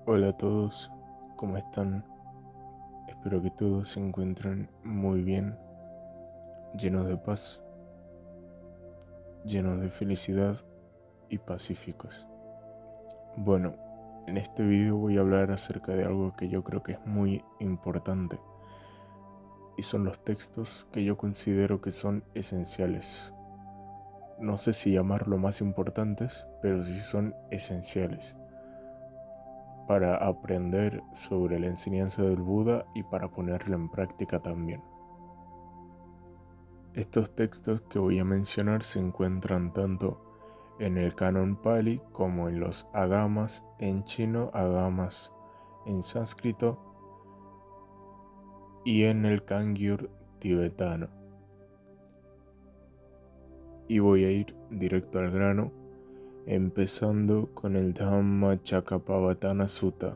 Hola a todos, ¿cómo están? Espero que todos se encuentren muy bien, llenos de paz, llenos de felicidad y pacíficos. Bueno, en este video voy a hablar acerca de algo que yo creo que es muy importante y son los textos que yo considero que son esenciales. No sé si llamarlo más importantes, pero sí son esenciales para aprender sobre la enseñanza del Buda y para ponerla en práctica también. Estos textos que voy a mencionar se encuentran tanto en el canon Pali como en los agamas en chino, agamas en sánscrito y en el Kangyur tibetano. Y voy a ir directo al grano, empezando con el Dhammacakkappavattana Sutta.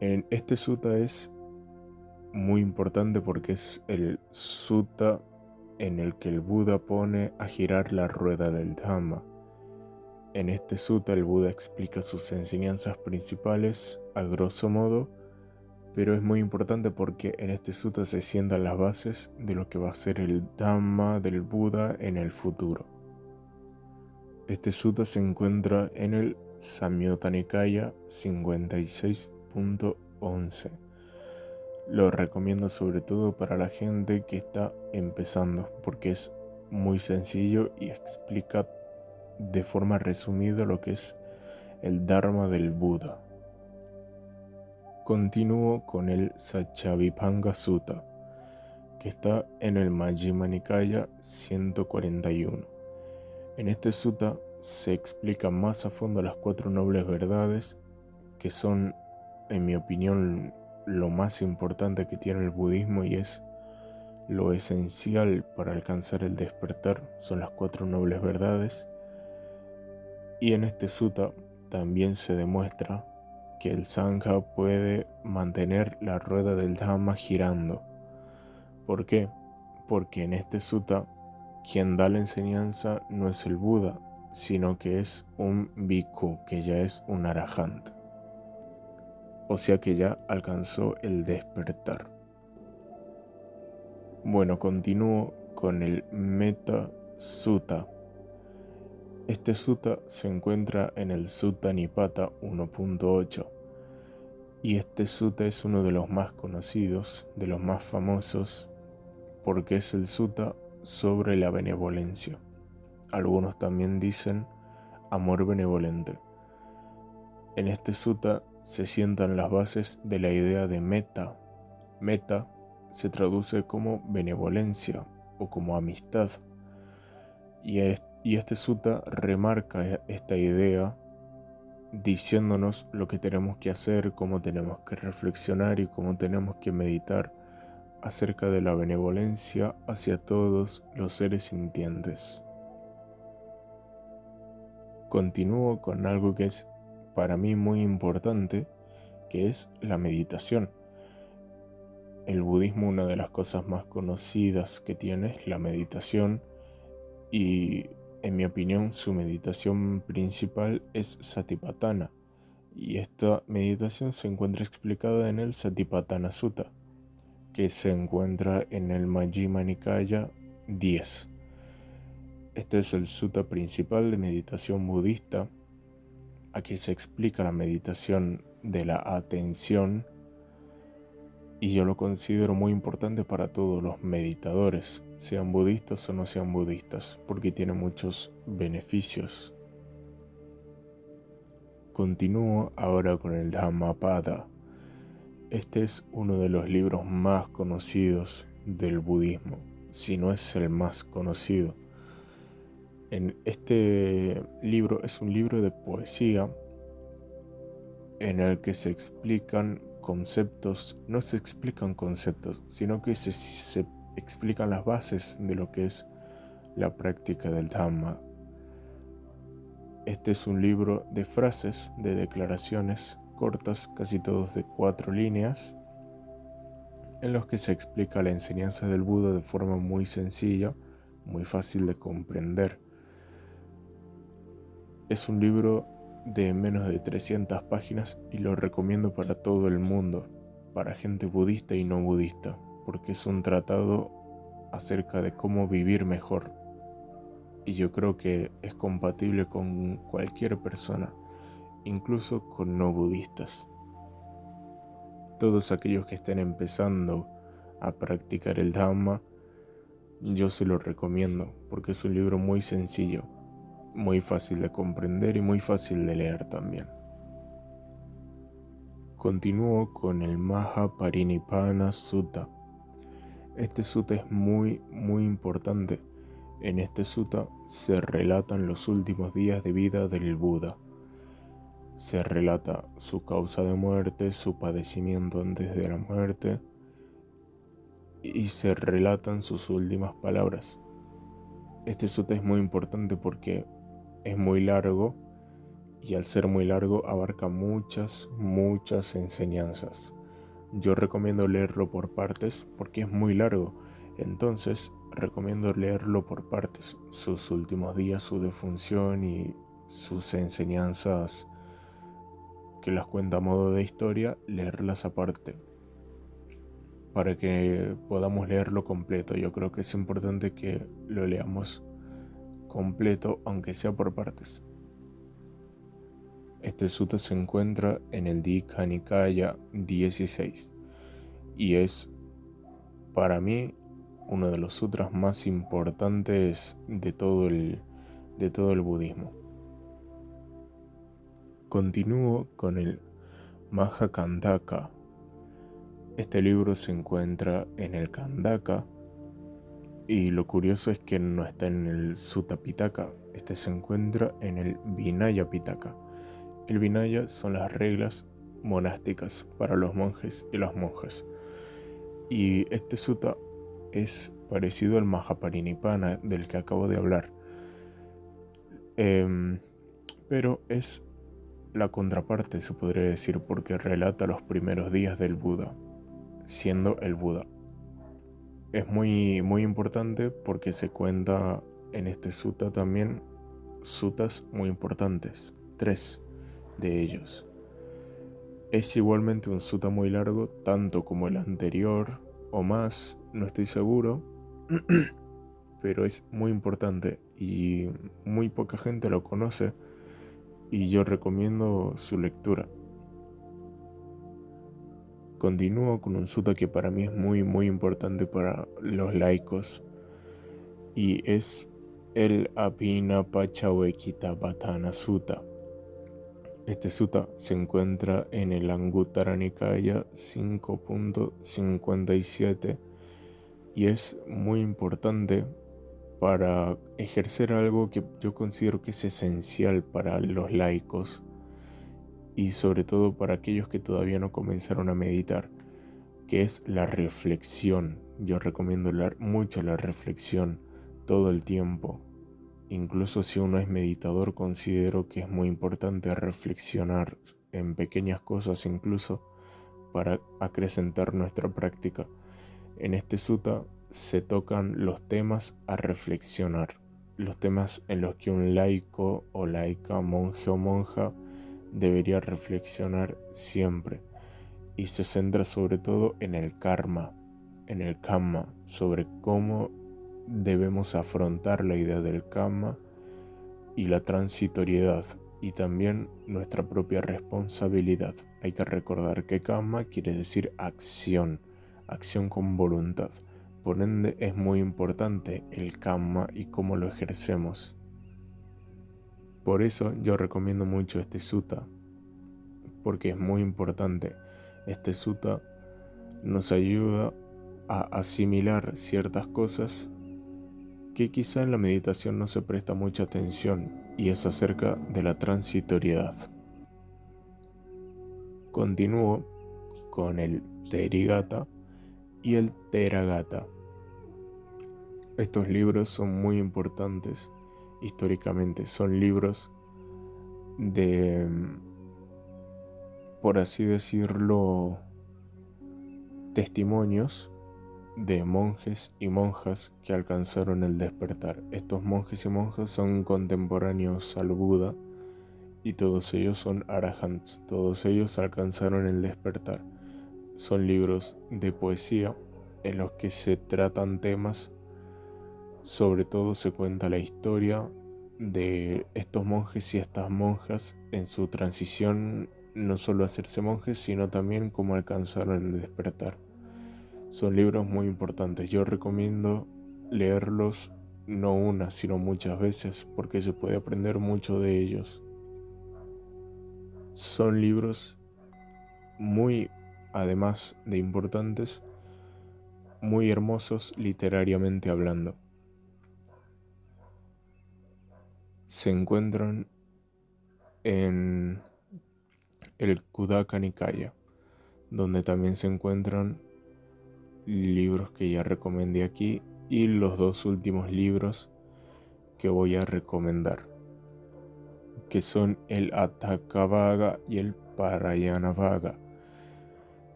Este sutta es muy importante porque es el sutta en el que el Buda pone a girar la rueda del Dhamma. En este sutta el Buda explica sus enseñanzas principales a grosso modo, pero es muy importante porque en este sutta se sientan las bases de lo que va a ser el Dhamma del Buda en el futuro. Este sutta se encuentra en el Samyutta Nikaya 56.11. Lo recomiendo sobre todo para la gente que está empezando porque es muy sencillo y explica de forma resumida lo que es el Dharma del Buda. Continúo con el Satyavipañña Sutta, que está en el Majjhima Nikaya 141. En este sutta se explica más a fondo las cuatro nobles verdades, que son, en mi opinión, lo más importante que tiene el budismo y es lo esencial para alcanzar el despertar, son las cuatro nobles verdades. Y en este sutta también se demuestra que el Sangha puede mantener la rueda del Dhamma girando. ¿Por qué? Porque en este sutta quien da la enseñanza no es el Buda, sino que es un bhikkhu, que ya es un arahant. O sea que ya alcanzó el despertar. Bueno, continúo con el Metta Sutta. Este sutta se encuentra en el Sutta Nipata 1.8 y este sutta es uno de los más conocidos, de los más famosos, porque es el sutta sobre la benevolencia. Algunos también dicen amor benevolente. En este sutta se sientan las bases de la idea de metta. Metta se traduce como benevolencia o como amistad. Y este sutta remarca esta idea diciéndonos lo que tenemos que hacer, cómo tenemos que reflexionar y cómo tenemos que meditar acerca de la benevolencia hacia todos los seres sintientes. Continúo con algo que es para mí muy importante, que es la meditación. El budismo, una de las cosas más conocidas que tiene es la meditación y en mi opinión su meditación principal es Satipatthana y esta meditación se encuentra explicada en el Satipatthana Sutta, que se encuentra en el Majjhima Nikaya 10. Este es el sutta principal de meditación budista. Aquí se explica la meditación de la atención y yo lo considero muy importante para todos los meditadores, sean budistas o no sean budistas, porque tiene muchos beneficios. Continúo ahora con el Dhammapada. Este es uno de los libros más conocidos del budismo, si no es el más conocido. En este libro es un libro de poesía en el que se explican conceptos, no se explican conceptos, sino que se explican las bases de lo que es la práctica del Dhamma. Este es un libro de frases, de declaraciones cortas, casi todos de 4 líneas, en los que se explica la enseñanza del Buda de forma muy sencilla, muy fácil de comprender. Es un libro de menos de 300 páginas y lo recomiendo para todo el mundo, para gente budista y no budista, porque es un tratado acerca de cómo vivir mejor. Y yo creo que es compatible con cualquier persona, incluso con no budistas. Todos aquellos que estén empezando a practicar el Dhamma, yo se lo recomiendo porque es un libro muy sencillo, muy fácil de comprender y muy fácil de leer también. Continúo con el Mahaparinibbana Sutta. Este sutta es muy importante. En este sutta se relatan los últimos días de vida del Buda. Se relata su causa de muerte, su padecimiento antes de la muerte y se relatan sus últimas palabras. Este sutta es muy importante porque es muy largo y al ser muy largo abarca muchas enseñanzas. Yo recomiendo leerlo por partes porque es muy largo, entonces recomiendo leerlo por partes, sus últimos días, su defunción y sus enseñanzas que las cuenta a modo de historia, leerlas aparte para que podamos leerlo completo. Yo creo que es importante que lo leamos completo, aunque sea por partes. Este sutta se encuentra en el Dikha Nikaya 16 y es, para mí, uno de los sutras más importantes de todo el budismo. Continúo con el Mahakandaka. Este libro se encuentra en el Kandaka y lo curioso es que no está en el Sutta Pitaka. Este se encuentra en el Vinaya Pitaka. El Vinaya son las reglas monásticas para los monjes y las monjas. Y este sutta es parecido al Mahaparinibbana del que acabo de hablar. Pero es la contraparte, se podría decir, porque relata los primeros días del Buda, siendo el Buda. Es muy importante porque se cuenta en este sutta también suttas muy importantes, 3 de ellos. Es igualmente un sutta muy largo, tanto como el anterior o más, no estoy seguro, pero es muy importante y muy poca gente lo conoce y yo recomiendo su lectura. Continúo con un sutta que para mí es muy importante para los laicos y es el Abhinapachawekitapatthana Sutta. Este sutta se encuentra en el Anguttara Nikaya 5.57 y es muy importante para ejercer algo que yo considero que es esencial para los laicos y sobre todo para aquellos que todavía no comenzaron a meditar, que es la reflexión. Yo recomiendo mucho la reflexión todo el tiempo. Incluso si uno es meditador, considero que es muy importante reflexionar en pequeñas cosas, incluso para acrecentar nuestra práctica. En este sutta se tocan los temas a reflexionar, los temas en los que un laico o laica, monje o monja debería reflexionar siempre, y se centra sobre todo en el karma, en el kamma, sobre cómo debemos afrontar la idea del karma y la transitoriedad y también nuestra propia responsabilidad. Hay que recordar que karma quiere decir acción con voluntad. Por ende es muy importante el karma y cómo lo ejercemos. Por eso yo recomiendo mucho este sutta, porque es muy importante. Este sutta nos ayuda a asimilar ciertas cosas que quizá en la meditación no se presta mucha atención, y es acerca de la transitoriedad. Continúo con el Therigatha y el Theravada. Estos libros son muy importantes históricamente, son libros de, por así decirlo, testimonios de monjes y monjas que alcanzaron el despertar. Estos monjes y monjas son contemporáneos al Buda y todos ellos son arahants, todos ellos alcanzaron el despertar. Son libros de poesía en los que se tratan temas, sobre todo se cuenta la historia de estos monjes y estas monjas en su transición, no solo a hacerse monjes, sino también cómo alcanzaron el despertar. Son libros muy importantes, yo recomiendo leerlos no una, sino muchas veces, porque se puede aprender mucho de ellos. Son libros muy, además de importantes, muy hermosos literariamente hablando. Se encuentran en el Khuddaka Nikaya, donde también se encuentran libros que ya recomendé aquí y los dos últimos libros que voy a recomendar, que son el Atthakavagga y el Parayanavagga.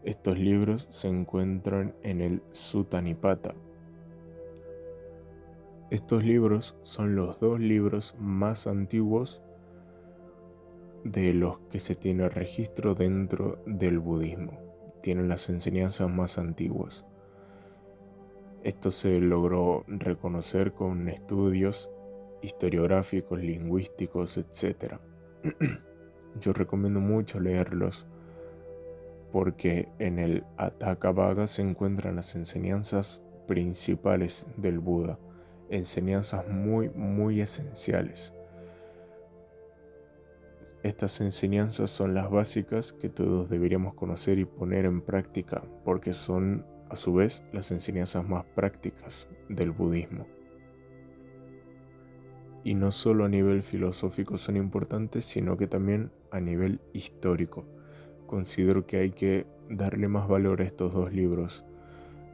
Estos libros se encuentran en el Sutta Nipata. Estos libros son los dos libros más antiguos de los que se tiene registro dentro del budismo. Tienen las enseñanzas más antiguas. Esto se logró reconocer con estudios historiográficos, lingüísticos, etc. Yo recomiendo mucho leerlos porque en el Atthakavagga se encuentran las enseñanzas principales del Buda, enseñanzas muy esenciales. Estas enseñanzas son las básicas que todos deberíamos conocer y poner en práctica, porque son a su vez las enseñanzas más prácticas del budismo. Y no solo a nivel filosófico son importantes, sino que también a nivel histórico. Considero que hay que darle más valor a estos dos libros,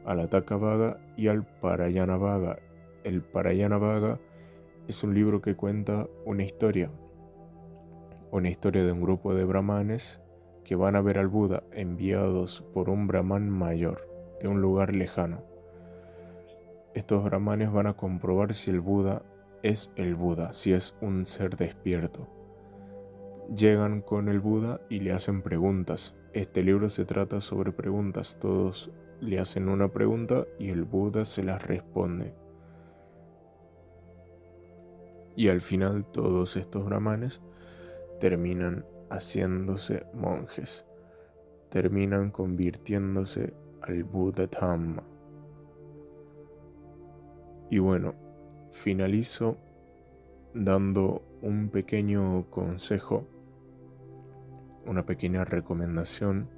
al Atthakavagga y al Parayanavagga. El Parayanavagga es un libro que cuenta una historia de un grupo de brahmanes que van a ver al Buda enviados por un brahman mayor de un lugar lejano. Estos brahmanes van a comprobar si el Buda es el Buda, si es un ser despierto. Llegan con el Buda y le hacen preguntas. Este libro se trata sobre preguntas. Todos le hacen una pregunta y el Buda se las responde. Y al final todos estos brahmanes terminan haciéndose monjes, terminan convirtiéndose al Buda Dhamma. Y bueno, finalizo dando un pequeño consejo, una pequeña recomendación,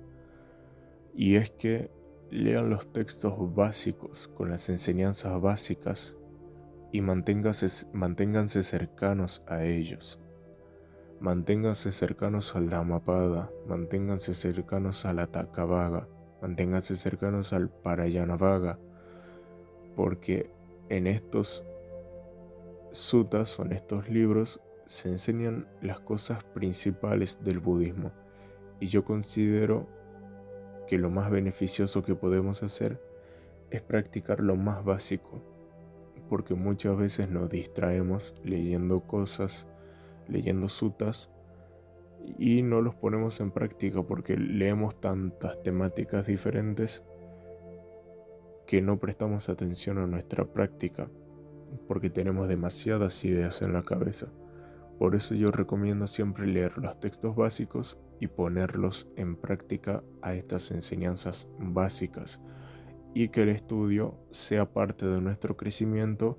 y es que lean los textos básicos con las enseñanzas básicas y manténganse cercanos a ellos. Manténganse cercanos al Dhammapada, manténganse cercanos al Atthakavagga, manténganse cercanos al Parayanavagga, porque en estos suttas o en estos libros se enseñan las cosas principales del budismo, y yo considero que lo más beneficioso que podemos hacer es practicar lo más básico, porque muchas veces nos distraemos leyendo cosas, leyendo suttas, y no los ponemos en práctica porque leemos tantas temáticas diferentes que no prestamos atención a nuestra práctica porque tenemos demasiadas ideas en la cabeza. Por eso yo recomiendo siempre leer los textos básicos y ponerlos en práctica a estas enseñanzas básicas, y que el estudio sea parte de nuestro crecimiento,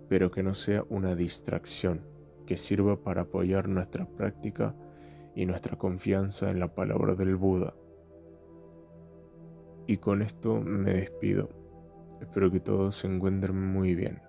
pero que no sea una distracción, que sirva para apoyar nuestra práctica y nuestra confianza en la palabra del Buda. Y con esto me despido. Espero que todos se encuentren muy bien.